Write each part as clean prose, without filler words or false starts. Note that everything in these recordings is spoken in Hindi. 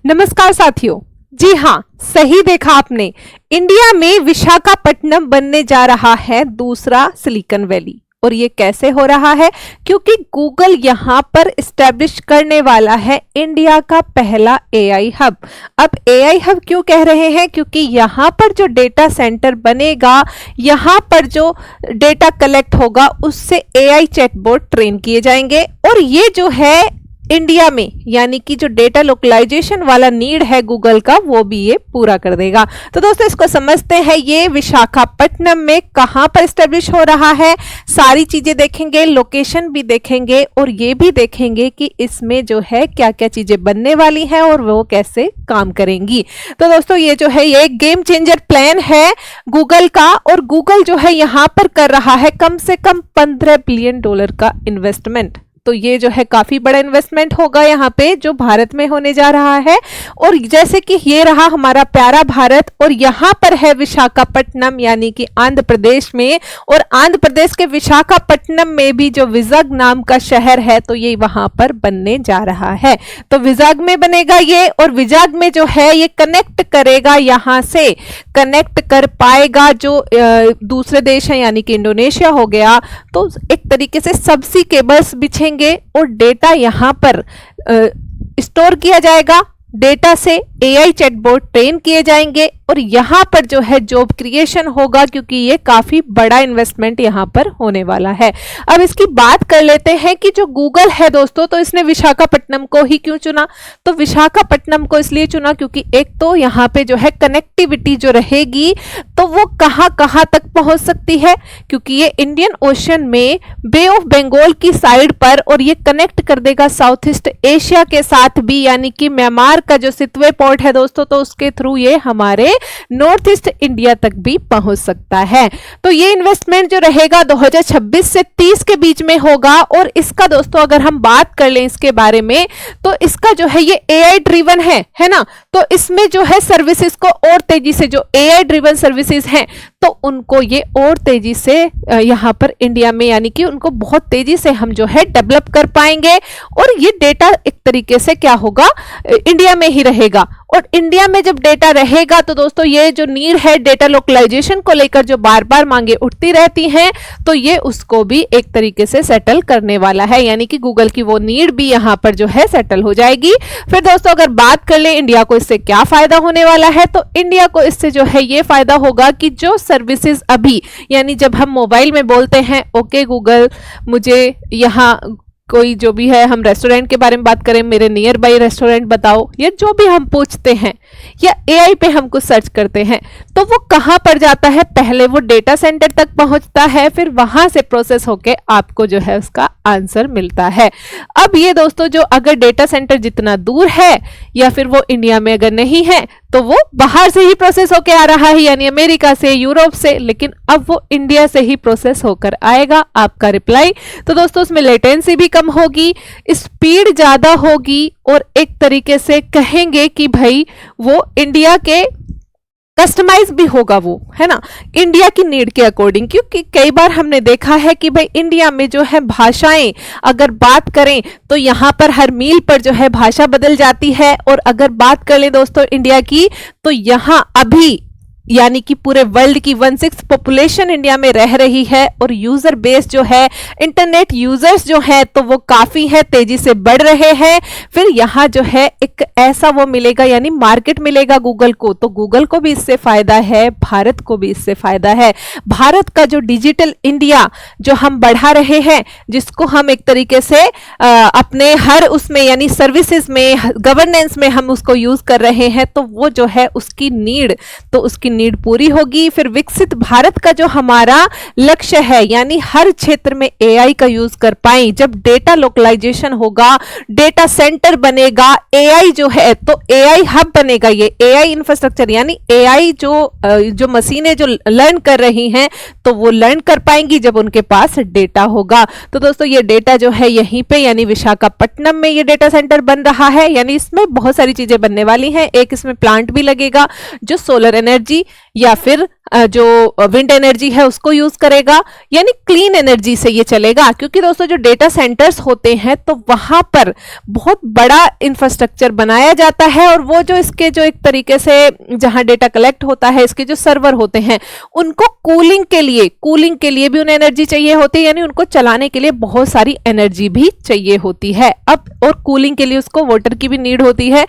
नमस्कार साथियों। जी हाँ, सही देखा आपने। इंडिया में विशाखापट्टनम बनने जा रहा है दूसरा सिलिकॉन वैली। और ये कैसे हो रहा है? क्योंकि गूगल यहां पर इस्टेब्लिश करने वाला है इंडिया का पहला एआई हब। अब एआई हब क्यों कह रहे हैं? क्योंकि यहां पर जो डेटा सेंटर बनेगा, यहां पर जो डेटा कलेक्ट होगा, उससे एआई चैटबॉट ट्रेन किए जाएंगे। और ये जो है इंडिया में, यानी कि जो डेटा लोकलाइजेशन वाला नीड है गूगल का, वो भी ये पूरा कर देगा। तो दोस्तों इसको समझते हैं, ये विशाखापट्टनम में कहां पर एस्टेब्लिश हो रहा है, सारी चीजें देखेंगे, लोकेशन भी देखेंगे और ये भी देखेंगे कि इसमें जो है क्या क्या चीजें बनने वाली हैं और वो कैसे काम करेंगी। तो दोस्तों ये जो है ये गेम चेंजर प्लान है गूगल का। और गूगल जो है यहां पर कर रहा है कम से कम $15 बिलियन का इन्वेस्टमेंट। तो ये जो है काफी बड़ा इन्वेस्टमेंट होगा यहाँ पे, जो भारत में होने जा रहा है। और जैसे कि ये रहा हमारा प्यारा भारत, और यहाँ पर है विशाखापट्टनम, यानी कि आंध्र प्रदेश में। और आंध्र प्रदेश के विशाखापट्टनम में भी जो विजाग नाम का शहर है, तो ये वहां पर बनने जा रहा है। तो विजाग में बनेगा ये, और विजाग में जो है ये कनेक्ट करेगा, यहां से कनेक्ट कर पाएगा जो दूसरे देश है, यानी कि इंडोनेशिया हो गया। तो एक तरीके से सबसी केबल्स बिछेंगे और डेटा यहां पर स्टोर किया जाएगा। डेटा से एआई चैटबॉट ट्रेन किए जाएंगे और यहां पर जो है जॉब क्रिएशन होगा, क्योंकि ये काफी बड़ा इन्वेस्टमेंट यहां पर होने वाला है। अब इसकी बात कर लेते हैं कि जो गूगल है दोस्तों, तो इसने विशाखापट्टनम को ही क्यों चुना? तो विशाखापट्टनम को इसलिए चुना क्योंकि एक तो यहां पे जो है कनेक्टिविटी जो रहेगी, तो वो कहां कहां तक पहुंच सकती है, क्योंकि ये इंडियन ओशन में बे ऑफ बंगाल की साइड पर, और ये कनेक्ट कर देगा साउथ ईस्ट एशिया के साथ भी, यानी कि म्यांमार का जो सितवे पोर्ट है दोस्तों, तो उसके थ्रू ये हमारे नॉर्थ ईस्ट इंडिया तक भी पहुंच सकता है। तो ये इन्वेस्टमेंट जो रहेगा 2026 से 30 के बीच में होगा। और इसका दोस्तों अगर हम बात कर लें इसके बारे में, तो इसका जो है ये एआई ड्रिवन है ना। तो इसमें जो है सर्विसेज को और तेजी से, जो एआई ड्रिवन सर्विसेज हैं, तो उनको ये और तेजी से यहां पर इंडिया में, यानी कि उनको बहुत तेजी से हम जो है डेवलप कर पाएंगे। और ये डेटा एक तरीके से क्या होगा, इंडिया में ही रहेगा। और इंडिया में जब डेटा रहेगा, तो दोस्तों ये जो नीड है डेटा लोकलाइजेशन को लेकर, जो बार बार मांगे उठती रहती हैं, तो ये उसको भी एक तरीके से सेटल करने वाला है, यानी कि गूगल की वो नीड भी यहां पर जो है सेटल हो जाएगी। फिर दोस्तों अगर बात कर ले इंडिया को इससे क्या फायदा होने वाला है, तो इंडिया को इससे जो है ये फायदा होगा कि जो सर्विसेज अभी, यानी जब हम मोबाइल में बोलते हैं ओके गूगल मुझे यहाँ कोई जो भी है, हम रेस्टोरेंट के बारे में बात करें, मेरे नियर बाई रेस्टोरेंट बताओ, या जो भी हम पूछते हैं, या एआई पे हम कुछ सर्च करते हैं, तो वो कहां पर जाता है? पहले वो डेटा सेंटर तक पहुंचता है, फिर वहां से प्रोसेस होके आपको जो है उसका आंसर मिलता है। अब ये दोस्तों जो अगर डेटा सेंटर जितना दूर है, या फिर वो इंडिया में अगर नहीं है, तो वो बाहर से ही प्रोसेस होके आ रहा है, यानी अमेरिका से, यूरोप से, लेकिन अब वो इंडिया से ही प्रोसेस होकर आएगा आपका रिप्लाई। तो दोस्तों उसमें लेटेंसी भी कम होगी, स्पीड ज्यादा होगी, और एक तरीके से कहेंगे कि भाई वो इंडिया के कस्टमाइज भी होगा, वो है ना, इंडिया की नीड के अकॉर्डिंग। क्योंकि कई बार हमने देखा है कि भाई इंडिया में जो है भाषाएं अगर बात करें, तो यहां पर हर मील पर जो है भाषा बदल जाती है। और अगर बात कर लें दोस्तों इंडिया की, तो यहां अभी यानी कि पूरे वर्ल्ड की 1/6 पॉपुलेशन इंडिया में रह रही है, और यूजर बेस जो है, इंटरनेट यूजर्स जो है, तो वो काफी है, तेजी से बढ़ रहे हैं। फिर यहाँ जो है एक ऐसा वो मिलेगा, यानी मार्केट मिलेगा गूगल को, तो गूगल को भी इससे फायदा है, भारत को भी इससे फायदा है। भारत का जो डिजिटल इंडिया जो हम बढ़ा रहे हैं, जिसको हम एक तरीके से अपने हर उसमें, यानी सर्विसेज में, गवर्नेंस में हम उसको यूज कर रहे हैं, तो वो जो है उसकी नीड, तो उसकी नीड पूरी होगी। फिर विकसित भारत का जो हमारा लक्ष्य है, यानी हर क्षेत्र में एआई का यूज कर पाए। जब डेटा लोकलाइजेशन होगा, डेटा सेंटर बनेगा, एआई जो है तो एआई हब बनेगा, ये एआई इंफ्रास्ट्रक्चर, यानी एआई जो मशीनें जो लर्न कर रही हैं, तो वो लर्न कर पाएंगी जब उनके पास डेटा होगा। तो दोस्तों ये डेटा जो है यहीं पे, यानी विशाखापट्टनम में ये डेटा सेंटर बन रहा है, यानी इसमें बहुत सारी चीजें बनने वाली हैं। एक इसमें प्लांट भी लगेगा जो सोलर एनर्जी या फिर जो विंड एनर्जी है उसको यूज करेगा, यानी क्लीन एनर्जी से ये चलेगा। क्योंकि दोस्तों जो डेटा सेंटर्स होते हैं तो वहां पर बहुत बड़ा इंफ्रास्ट्रक्चर बनाया जाता है, और वो जो इसके जो एक तरीके से जहां डेटा कलेक्ट होता है, इसके जो सर्वर होते हैं उनको कूलिंग के लिए भी उन्हें एनर्जी चाहिए होती है, यानी उनको चलाने के लिए बहुत सारी एनर्जी भी चाहिए होती है। अब और कूलिंग के लिए उसको वाटर की भी नीड होती है।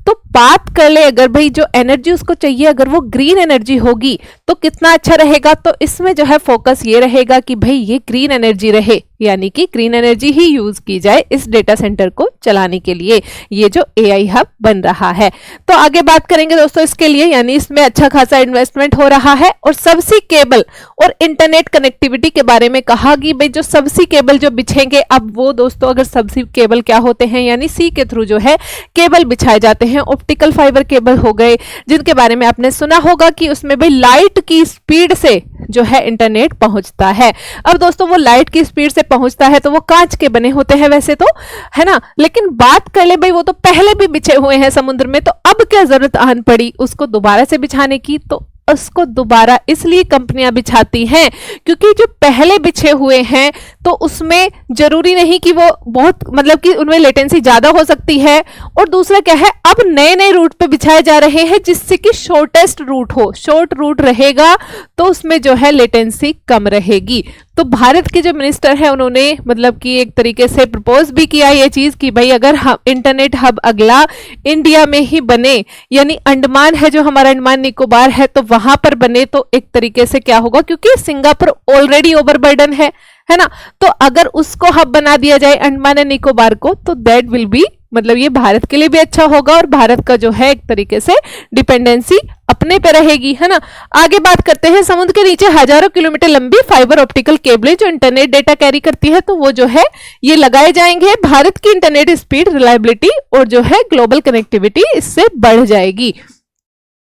तो बात कर ले अगर भाई जो एनर्जी उसको चाहिए अगर वो ग्रीन एनर्जी होगी तो कितना अच्छा रहेगा। तो इसमें जो है फोकस ये रहेगा कि भाई ये ग्रीन एनर्जी रहे, यानी कि ग्रीन एनर्जी ही यूज की जाए इस डेटा सेंटर को चलाने के लिए, ये जो एआई हब बन रहा है। तो आगे बात करेंगे दोस्तों इसके लिए, यानी इसमें अच्छा खासा इन्वेस्टमेंट हो रहा है। और सबसी केबल और इंटरनेट कनेक्टिविटी के बारे में कहा कि भाई जो सबसी केबल जो बिछेंगे, अब वो दोस्तों अगर सबसी केबल क्या होते हैं, यानी सी के थ्रू जो है केबल बिछाए जाते हैं, ऑप्टिकल फाइबर केबल हो गए, जिनके बारे में आपने सुना होगा कि उसमें भाई लाइट की स्पीड से जो है इंटरनेट पहुंचता है। अब दोस्तों वो लाइट की स्पीड से पहुंचता है तो वो कांच के बने होते हैं वैसे तो, है ना, लेकिन बात कर ले भाई वो तो पहले भी बिछे हुए हैं समुद्र में, तो अब क्या जरूरत आन पड़ी उसको दोबारा से बिछाने की। तो उसको दोबारा इसलिए कंपनियां बिछाती हैं क्योंकि जो पहले बिछे हुए हैं तो उसमें जरूरी नहीं कि वो बहुत मतलब कि उनमें लेटेंसी ज्यादा हो सकती है, और दूसरा क्या है अब नए नए रूट पे बिछाए जा रहे हैं जिससे कि शॉर्टेस्ट रूट हो, शॉर्ट रूट रहेगा तो उसमें जो है लेटेंसी कम रहेगी। तो भारत के जो मिनिस्टर है उन्होंने मतलब कि एक तरीके से प्रपोज भी किया ये चीज कि भाई अगर हम इंटरनेट हब अगला इंडिया में ही बने, यानी अंडमान है जो हमारा अंडमान निकोबार है तो वहां पर बने, तो एक तरीके से क्या होगा क्योंकि सिंगापुर ऑलरेडी ओवरबर्डन है ना, तो अगर उसको हब बना दिया जाए अंडमान एंड निकोबार को तो दैट विल बी मतलब ये भारत के लिए भी अच्छा होगा और भारत का जो है एक तरीके से डिपेंडेंसी अपने पे रहेगी, है ना। आगे बात करते हैं, समुद्र के नीचे हजारों किलोमीटर लंबी फाइबर ऑप्टिकल केबलें जो इंटरनेट डेटा कैरी करती है तो वो जो है ये लगाए जाएंगे। भारत की इंटरनेट स्पीड, रिलायबिलिटी और जो है ग्लोबल कनेक्टिविटी इससे बढ़ जाएगी।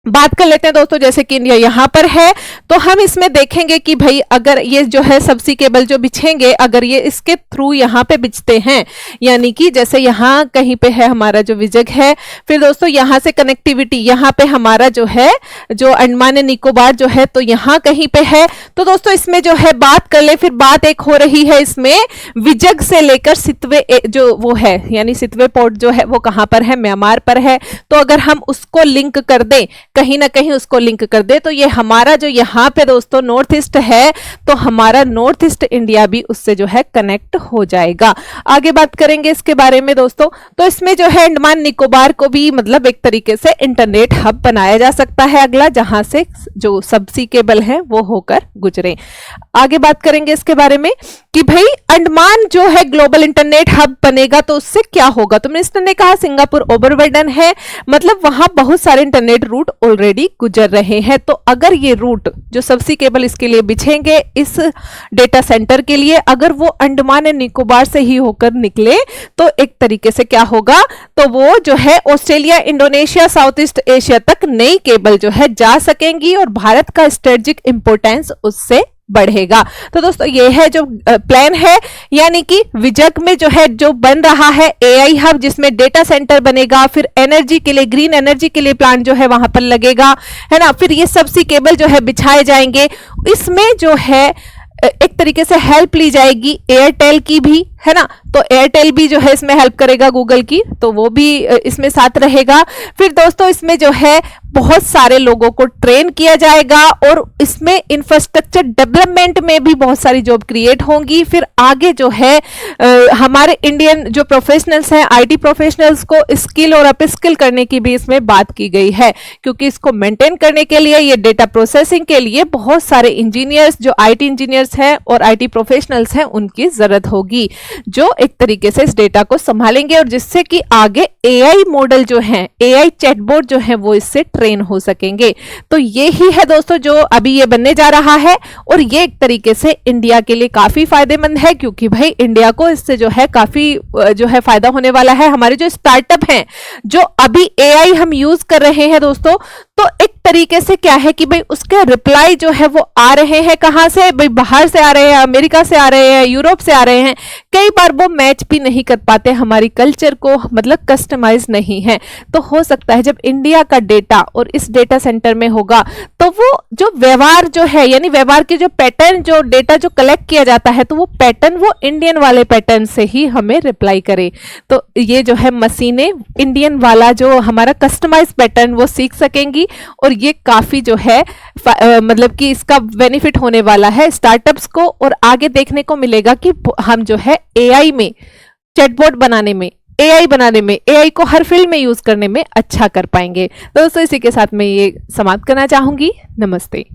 बात कर लेते हैं दोस्तों, जैसे कि इंडिया यहां पर है तो हम इसमें देखेंगे कि भाई अगर ये जो है सबसी केबल जो बिछेंगे अगर ये इसके थ्रू यहां पे बिछते हैं, यानी कि जैसे यहां कहीं पे है हमारा जो विजय है, फिर दोस्तों यहां से कनेक्टिविटी यहां पे हमारा जो है जो अंडमान निकोबार जो है तो यहां कहीं पे है। तो दोस्तों इसमें जो है बात कर ले, फिर बात एक हो रही है इसमें विजय से लेकर सितवे जो वो है, यानी सितवे पोर्ट जो है वो कहां पर है, म्यांमार पर है। तो अगर हम उसको लिंक कर दें, कहीं ना कहीं उसको लिंक कर दे तो ये हमारा जो यहाँ पे दोस्तों नॉर्थ ईस्ट है तो हमारा नॉर्थ ईस्ट इंडिया भी उससे जो है कनेक्ट हो जाएगा। आगे बात करेंगे इसके बारे में दोस्तों, तो इसमें जो है अंडमान निकोबार को भी मतलब एक तरीके से इंटरनेट हब बनाया जा सकता है अगला, जहां से जो सबसी केबल है वो होकर गुजरे। आगे बात करेंगे इसके बारे में कि भाई अंडमान जो है ग्लोबल इंटरनेट हब बनेगा तो उससे क्या होगा। तो मिनिस्टर ने कहा सिंगापुर ओवरबर्डन है, मतलब वहां बहुत सारे इंटरनेट रूट ऑलरेडी गुजर रहे हैं। तो अगर ये रूट जो सबसी केबल इसके लिए बिछेंगे इस डेटा सेंटर के लिए, अगर वो अंडमान एंड निकोबार से ही होकर निकले तो एक तरीके से क्या होगा, तो वो जो है Australia, Indonesia, south east Asia तक नई केबल जो है जा सकेंगी और भारत का स्ट्रेटेजिक इंपोर्टेंस उससे बढ़ेगा। तो दोस्तों ये है जो प्लान है, यानी कि विजय में जो है जो बन रहा है एआई हब जिसमें डेटा सेंटर बनेगा, फिर एनर्जी के लिए ग्रीन एनर्जी के लिए प्लांट जो है वहां पर लगेगा, है ना, फिर ये सबसी केबल जो है बिछाए जाएंगे। इसमें जो है एक तरीके से हेल्प ली जाएगी एयरटेल की भी, है ना, तो एयरटेल भी जो है इसमें हेल्प करेगा गूगल की, तो वो भी इसमें साथ रहेगा। फिर दोस्तों इसमें जो है बहुत सारे लोगों को ट्रेन किया जाएगा और इसमें इंफ्रास्ट्रक्चर डेवलपमेंट में भी बहुत सारी जॉब क्रिएट होंगी। फिर आगे जो है हमारे इंडियन जो प्रोफेशनल्स हैं, आईटी प्रोफेशनल्स को स्किल और अपस्किल करने की भी इसमें बात की गई है, क्योंकि इसको मेंटेन करने के लिए, ये डेटा प्रोसेसिंग के लिए बहुत सारे इंजीनियर्स जो आईटी इंजीनियर्स हैं और आईटी प्रोफेशनल्स हैं उनकी जरूरत होगी, जो एक तरीके से इस डेटा को संभालेंगे और जिससे कि आगे एआई मॉडल जो है, एआई चैटबॉट जो है वो इससे ट्रेन हो सकेंगे। तो ये ही है दोस्तों जो अभी ये बनने जा रहा है और ये एक तरीके से इंडिया के लिए काफी फायदेमंद है, क्योंकि भाई इंडिया को इससे जो है काफी जो है फायदा होने वाला है। हमारे जो स्टार्टअप हैं जो अभी एआई हम यूज कर रहे हैं दोस्तों, तो एक तरीके से क्या है कि भाई उसके रिप्लाई जो है वो आ रहे हैं कहां से, भाई बाहर से आ रहे हैं, अमेरिका से आ रहे हैं, यूरोप से आ रहे हैं, कई बार वो मैच भी नहीं कर पाते हमारी कल्चर को, मतलब कस्टमाइज नहीं है। तो हो सकता है जब इंडिया का डेटा और इस डेटा सेंटर में होगा तो वो जो व्यवहार जो है, यानी व्यवहार के जो पैटर्न, जो डेटा जो कलेक्ट किया जाता है, तो वो पैटर्न वो इंडियन वाले पैटर्न से ही हमें रिप्लाई करे। तो ये जो है मशीनें इंडियन वाला जो हमारा कस्टमाइज पैटर्न वो सीख सकेंगी, और ये काफी जो है मतलब कि इसका बेनिफिट होने वाला है स्टार्टअप्स को, और आगे देखने को मिलेगा कि हम जो है एआई में, चैटबॉट बनाने में, एआई बनाने में, एआई को हर फील्ड में यूज करने में अच्छा कर पाएंगे। तो दोस्तों इसी के साथ मैं ये समाप्त करना चाहूंगी। नमस्ते।